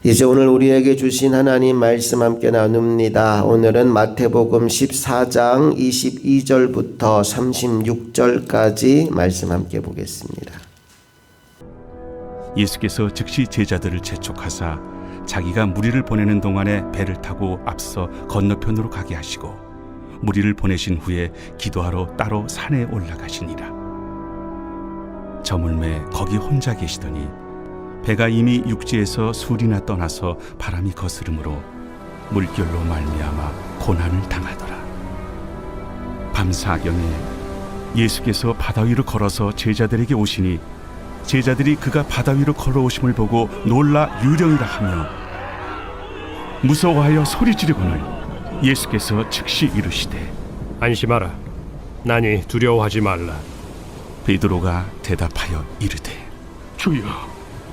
이제 오늘 우리에게 주신 하나님 말씀 함께 나눕니다. 오늘은 마태복음 14장 22절부터 36절까지 말씀 함께 보겠습니다. 예수께서 즉시 제자들을 재촉하사 자기가 무리를 보내는 동안에 배를 타고 앞서 건너편으로 가게 하시고 무리를 보내신 후에 기도하러 따로 산에 올라가시니라. 저물매 거기 혼자 계시더니 배가 이미 육지에서 술이나 떠나서 바람이 거스름으로 물결로 말미암아 고난을 당하더라. 밤사경에 예수께서 바다 위로 걸어서 제자들에게 오시니 제자들이 그가 바다 위로 걸어오심을 보고 놀라 유령이라 하며 무서워하여 소리 지르거늘 예수께서 즉시 이르시되 안심하라. 나니 두려워하지 말라. 베드로가 대답하여 이르되 주여,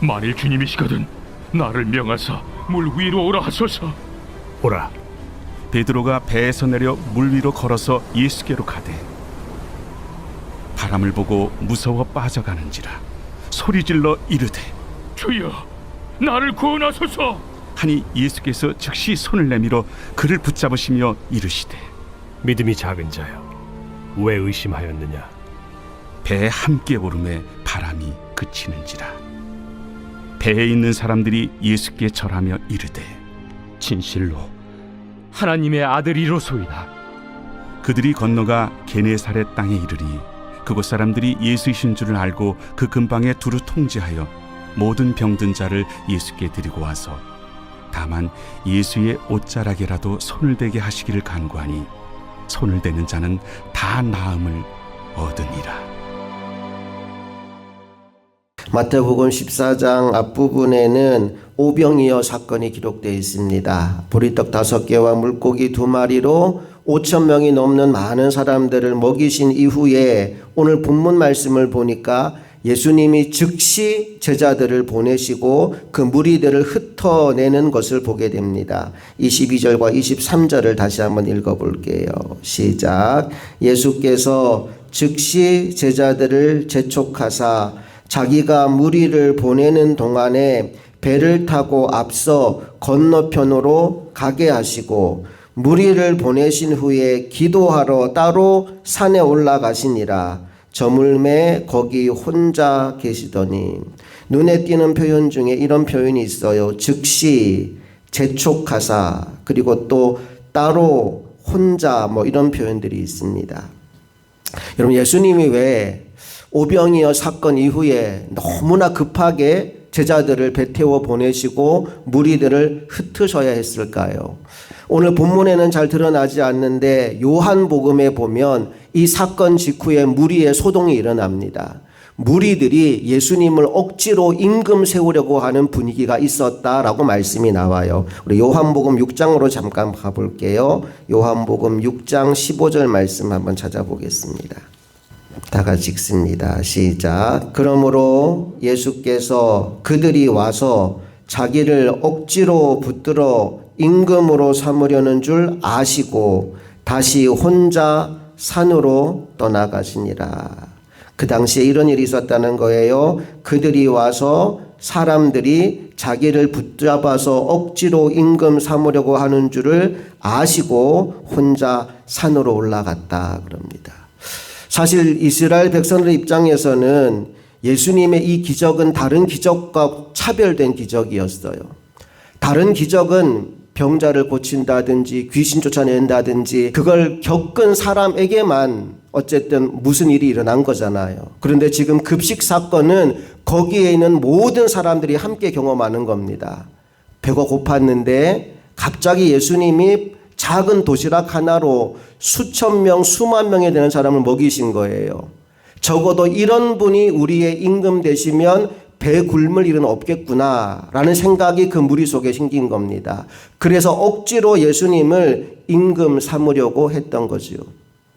만일 주님이시거든 나를 명하사 물 위로 오라 하소서. 오라. 베드로가 배에서 내려 물 위로 걸어서 예수께로 가되 바람을 보고 무서워 빠져가는지라 소리질러 이르되 주여, 나를 구원하소서. 하니 예수께서 즉시 손을 내밀어 그를 붙잡으시며 이르시되 믿음이 작은 자여, 왜 의심하였느냐? 배에 함께 오름에 바람이 그치는지라. 배에 있는 사람들이 예수께 절하며 이르되 진실로 하나님의 아들이로소이다. 그들이 건너가 게네사렛 땅에 이르니 그곳 사람들이 예수이신 줄을 알고 그 근방에 두루 통제하여 모든 병든 자를 예수께 드리고 와서 다만 예수의 옷자락에라도 손을 대게 하시기를 간구하니 손을 대는 자는 다 나음을 얻으니라. 마태복음 14장 앞부분에는 오병이어 사건이 기록되어 있습니다. 보리떡 5개와 물고기 2마리로 5,000명이 넘는 많은 사람들을 먹이신 이후에 오늘 본문 말씀을 보니까 예수님이 즉시 제자들을 보내시고 그 무리들을 흩어내는 것을 보게 됩니다. 22절과 23절을 다시 한번 읽어볼게요. 시작. 예수께서 즉시 제자들을 재촉하사 자기가 무리를 보내는 동안에 배를 타고 앞서 건너편으로 가게 하시고 무리를 보내신 후에 기도하러 따로 산에 올라가시니라. 저물매 거기 혼자 계시더니. 눈에 띄는 표현 중에 이런 표현이 있어요. 즉시, 재촉하사, 그리고 또 따로, 혼자, 이런 표현들이 있습니다. 여러분, 예수님이 왜 오병이어 사건 이후에 너무나 급하게 제자들을 배 태워 보내시고 무리들을 흩으셔야 했을까요? 오늘 본문에는 잘 드러나지 않는데 요한복음에 보면 이 사건 직후에 무리의 소동이 일어납니다. 무리들이 예수님을 억지로 임금 세우려고 하는 분위기가 있었다라고 말씀이 나와요. 우리 요한복음 6장으로 잠깐 가볼게요. 요한복음 6장 15절 말씀 한번 찾아보겠습니다. 다 같이 읽습니다. 시작. 그러므로 예수께서 그들이 와서 자기를 억지로 붙들어 임금으로 삼으려는 줄 아시고 다시 혼자 산으로 떠나가시니라. 그 당시에 이런 일이 있었다는 거예요. 그들이 와서 사람들이 자기를 붙잡아서 억지로 임금 삼으려고 하는 줄을 아시고 혼자 산으로 올라갔다 그럽니다. 사실 이스라엘 백성들 입장에서는 예수님의 이 기적은 다른 기적과 차별된 기적이었어요. 다른 기적은 병자를 고친다든지 귀신 쫓아낸다든지 그걸 겪은 사람에게만 어쨌든 무슨 일이 일어난 거잖아요. 그런데 지금 급식 사건은 거기에 있는 모든 사람들이 함께 경험하는 겁니다. 배가 고팠는데 갑자기 예수님이 작은 도시락 하나로 수천 명, 수만 명에 되는 사람을 먹이신 거예요. 적어도 이런 분이 우리의 임금 되시면 배 굶을 일은 없겠구나라는 생각이 그 무리 속에 생긴 겁니다. 그래서 억지로 예수님을 임금 삼으려고 했던 거죠.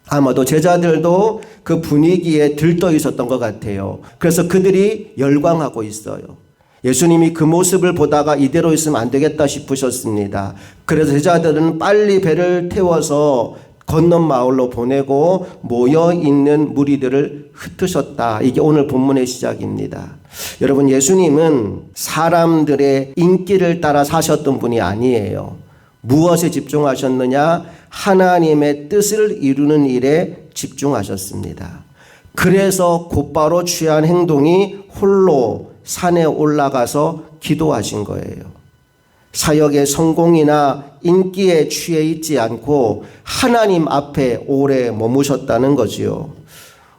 아마도 제자들도 그 분위기에 들떠 있었던 것 같아요. 그래서 그들이 열광하고 있어요. 예수님이 그 모습을 보다가 이대로 있으면 안 되겠다 싶으셨습니다. 그래서 제자들은 빨리 배를 태워서 건넌 마을로 보내고 모여 있는 무리들을 흩으셨다. 이게 오늘 본문의 시작입니다. 여러분, 예수님은 사람들의 인기를 따라 사셨던 분이 아니에요. 무엇에 집중하셨느냐? 하나님의 뜻을 이루는 일에 집중하셨습니다. 그래서 곧바로 취한 행동이 홀로 산에 올라가서 기도하신 거예요. 사역의 성공이나 인기에 취해 있지 않고 하나님 앞에 오래 머무셨다는 거지요.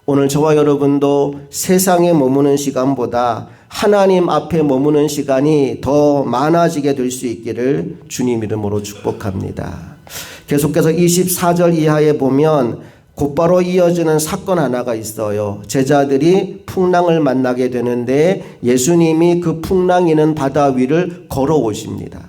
오늘 저와 여러분도 세상에 머무는 시간보다 하나님 앞에 머무는 시간이 더 많아지게 될 수 있기를 주님 이름으로 축복합니다. 계속해서 24절 이하에 보면 곧바로 이어지는 사건 하나가 있어요. 제자들이 풍랑을 만나게 되는데 예수님이 그 풍랑이는 바다 위를 걸어오십니다.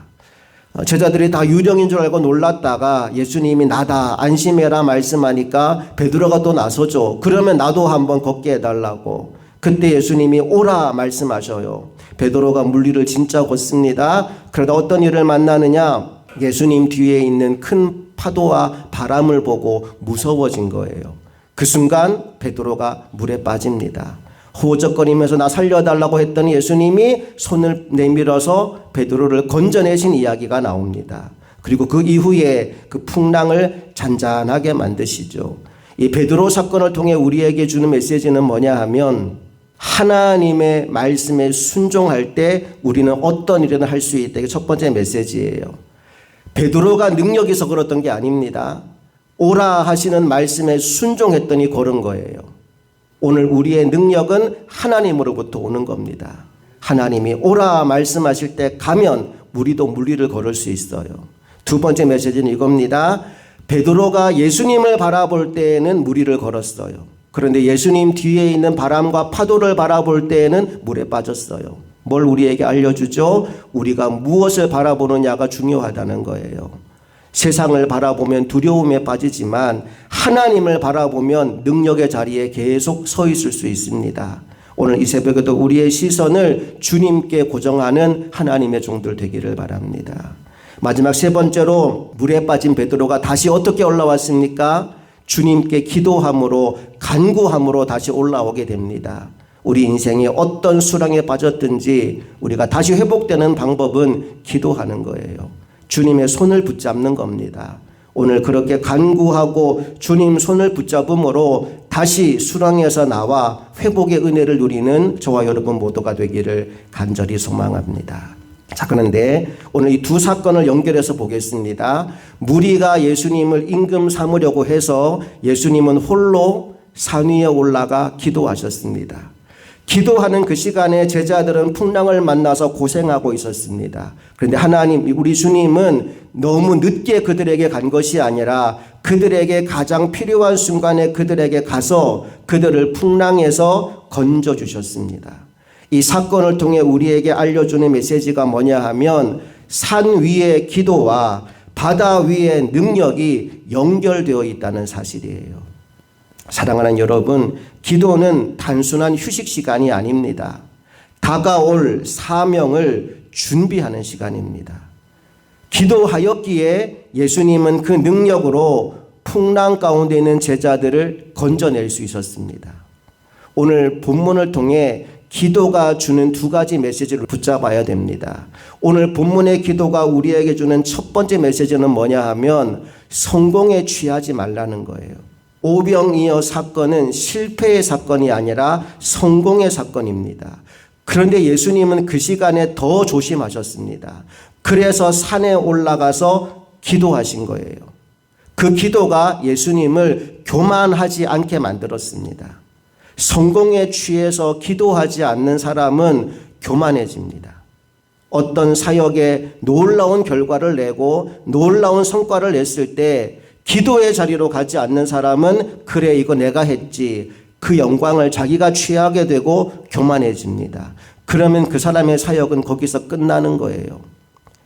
제자들이 다 유령인 줄 알고 놀랐다가 예수님이 나다 안심해라 말씀하니까 베드로가 또 나서죠. 그러면 나도 한번 걷게 해달라고. 그때 예수님이 오라 말씀하셔요. 베드로가 물리를 진짜 걷습니다. 그러다 어떤 일을 만나느냐? 예수님 뒤에 있는 큰 파도와 바람을 보고 무서워진 거예요. 그 순간 베드로가 물에 빠집니다. 호적거리면서 나 살려달라고 했더니 예수님이 손을 내밀어서 베드로를 건져내신 이야기가 나옵니다. 그리고 그 이후에 그 풍랑을 잔잔하게 만드시죠. 이 베드로 사건을 통해 우리에게 주는 메시지는 뭐냐 하면 하나님의 말씀에 순종할 때 우리는 어떤 일이든 할 수 있다. 이게 첫 번째 메시지예요. 베드로가 능력이 있어 걸었던 게 아닙니다. 오라 하시는 말씀에 순종했더니 걸은 거예요. 오늘 우리의 능력은 하나님으로부터 오는 겁니다. 하나님이 오라 말씀하실 때 가면 우리도 물리를 걸을 수 있어요. 두 번째 메시지는 이겁니다. 베드로가 예수님을 바라볼 때에는 무리를 걸었어요. 그런데 예수님 뒤에 있는 바람과 파도를 바라볼 때에는 물에 빠졌어요. 뭘 우리에게 알려주죠? 우리가 무엇을 바라보느냐가 중요하다는 거예요. 세상을 바라보면 두려움에 빠지지만 하나님을 바라보면 능력의 자리에 계속 서 있을 수 있습니다. 오늘 이 새벽에도 우리의 시선을 주님께 고정하는 하나님의 종들 되기를 바랍니다. 마지막 세 번째로 물에 빠진 베드로가 다시 어떻게 올라왔습니까? 주님께 기도함으로 간구함으로 다시 올라오게 됩니다. 우리 인생이 어떤 수렁에 빠졌든지 우리가 다시 회복되는 방법은 기도하는 거예요. 주님의 손을 붙잡는 겁니다. 오늘 그렇게 간구하고 주님 손을 붙잡음으로 다시 수렁에서 나와 회복의 은혜를 누리는 저와 여러분 모두가 되기를 간절히 소망합니다. 자, 그런데 오늘 이 두 사건을 연결해서 보겠습니다. 무리가 예수님을 임금 삼으려고 해서 예수님은 홀로 산 위에 올라가 기도하셨습니다. 기도하는 그 시간에 제자들은 풍랑을 만나서 고생하고 있었습니다. 그런데 하나님, 우리 주님은 너무 늦게 그들에게 간 것이 아니라 그들에게 가장 필요한 순간에 그들에게 가서 그들을 풍랑에서 건져주셨습니다. 이 사건을 통해 우리에게 알려주는 메시지가 뭐냐 하면 산 위의 기도와 바다 위의 능력이 연결되어 있다는 사실이에요. 사랑하는 여러분, 기도는 단순한 휴식 시간이 아닙니다. 다가올 사명을 준비하는 시간입니다. 기도하였기에 예수님은 그 능력으로 풍랑 가운데 있는 제자들을 건져낼 수 있었습니다. 오늘 본문을 통해 기도가 주는 두 가지 메시지를 붙잡아야 됩니다. 오늘 본문의 기도가 우리에게 주는 첫 번째 메시지는 뭐냐 하면 성공에 취하지 말라는 거예요. 오병이어 사건은 실패의 사건이 아니라 성공의 사건입니다. 그런데 예수님은 그 시간에 더 조심하셨습니다. 그래서 산에 올라가서 기도하신 거예요. 그 기도가 예수님을 교만하지 않게 만들었습니다. 성공에 취해서 기도하지 않는 사람은 교만해집니다. 어떤 사역에 놀라운 결과를 내고 놀라운 성과를 냈을 때 기도의 자리로 가지 않는 사람은 그래 이거 내가 했지 그 영광을 자기가 취하게 되고 교만해집니다. 그러면 그 사람의 사역은 거기서 끝나는 거예요.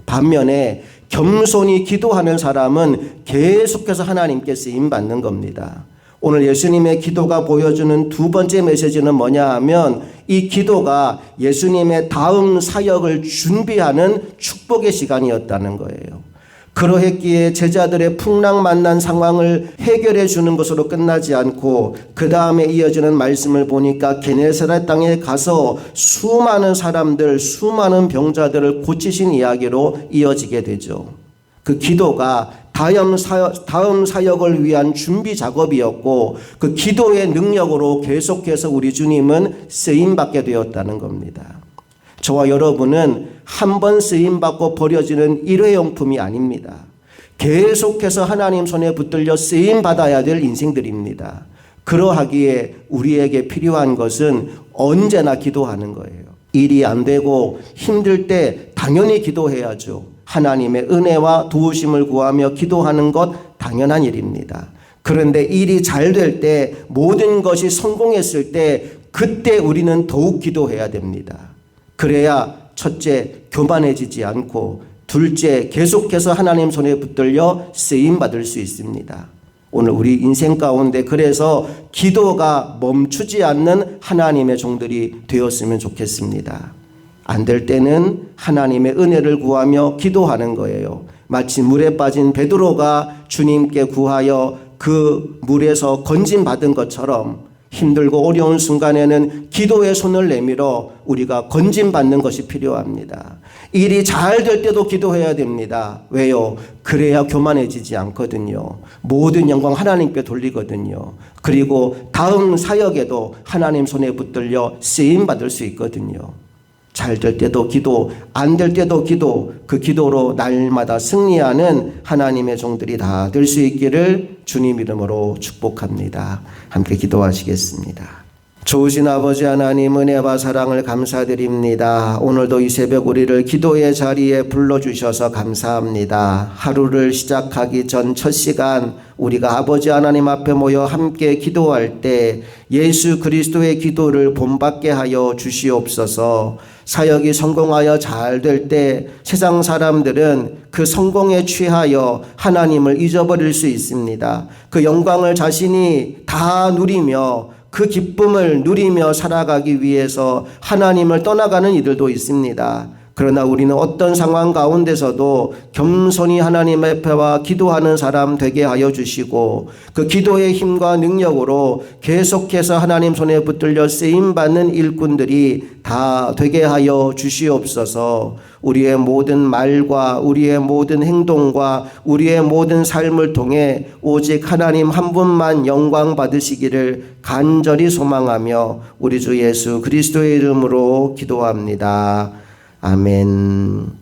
반면에 겸손히 기도하는 사람은 계속해서 하나님께 쓰임받는 겁니다. 오늘 예수님의 기도가 보여주는 두 번째 메시지는 뭐냐 하면 이 기도가 예수님의 다음 사역을 준비하는 축복의 시간이었다는 거예요. 그러했기에 제자들의 풍랑 만난 상황을 해결해 주는 것으로 끝나지 않고 그 다음에 이어지는 말씀을 보니까 게네사렛 땅에 가서 수많은 사람들, 수많은 병자들을 고치신 이야기로 이어지게 되죠. 그 기도가 다음 사역을 위한 준비 작업이었고 그 기도의 능력으로 계속해서 우리 주님은 쓰임받게 되었다는 겁니다. 저와 여러분은 한 번 쓰임받고 버려지는 일회용품이 아닙니다. 계속해서 하나님 손에 붙들려 쓰임받아야 될 인생들입니다. 그러하기에 우리에게 필요한 것은 언제나 기도하는 거예요. 일이 안 되고 힘들 때 당연히 기도해야죠. 하나님의 은혜와 도우심을 구하며 기도하는 것 당연한 일입니다. 그런데 일이 잘 될 때, 모든 것이 성공했을 때, 그때 우리는 더욱 기도해야 됩니다. 그래야 첫째, 교만해지지 않고, 둘째, 계속해서 하나님 손에 붙들려 쓰임받을 수 있습니다. 오늘 우리 인생 가운데 그래서 기도가 멈추지 않는 하나님의 종들이 되었으면 좋겠습니다. 안 될 때는 하나님의 은혜를 구하며 기도하는 거예요. 마치 물에 빠진 베드로가 주님께 구하여 그 물에서 건짐받은 것처럼 힘들고 어려운 순간에는 기도의 손을 내밀어 우리가 건짐받는 것이 필요합니다. 일이 잘 될 때도 기도해야 됩니다. 왜요? 그래야 교만해지지 않거든요. 모든 영광 하나님께 돌리거든요. 그리고 다음 사역에도 하나님 손에 붙들려 쓰임받을 수 있거든요. 잘 될 때도 기도, 안 될 때도 기도, 그 기도로 날마다 승리하는 하나님의 종들이 다 될 수 있기를 주님 이름으로 축복합니다. 함께 기도하시겠습니다. 좋으신 아버지 하나님, 은혜와 사랑을 감사드립니다. 오늘도 이 새벽 우리를 기도의 자리에 불러주셔서 감사합니다. 하루를 시작하기 전 첫 시간 우리가 아버지 하나님 앞에 모여 함께 기도할 때 예수 그리스도의 기도를 본받게 하여 주시옵소서. 사역이 성공하여 잘 될 때 세상 사람들은 그 성공에 취하여 하나님을 잊어버릴 수 있습니다. 그 영광을 자신이 다 누리며 그 기쁨을 누리며 살아가기 위해서 하나님을 떠나가는 이들도 있습니다. 그러나 우리는 어떤 상황 가운데서도 겸손히 하나님 앞에와 기도하는 사람 되게 하여 주시고 그 기도의 힘과 능력으로 계속해서 하나님 손에 붙들려 쓰임받는 일꾼들이 다 되게 하여 주시옵소서. 우리의 모든 말과 우리의 모든 행동과 우리의 모든 삶을 통해 오직 하나님 한 분만 영광 받으시기를 간절히 소망하며 우리 주 예수 그리스도의 이름으로 기도합니다. 아멘.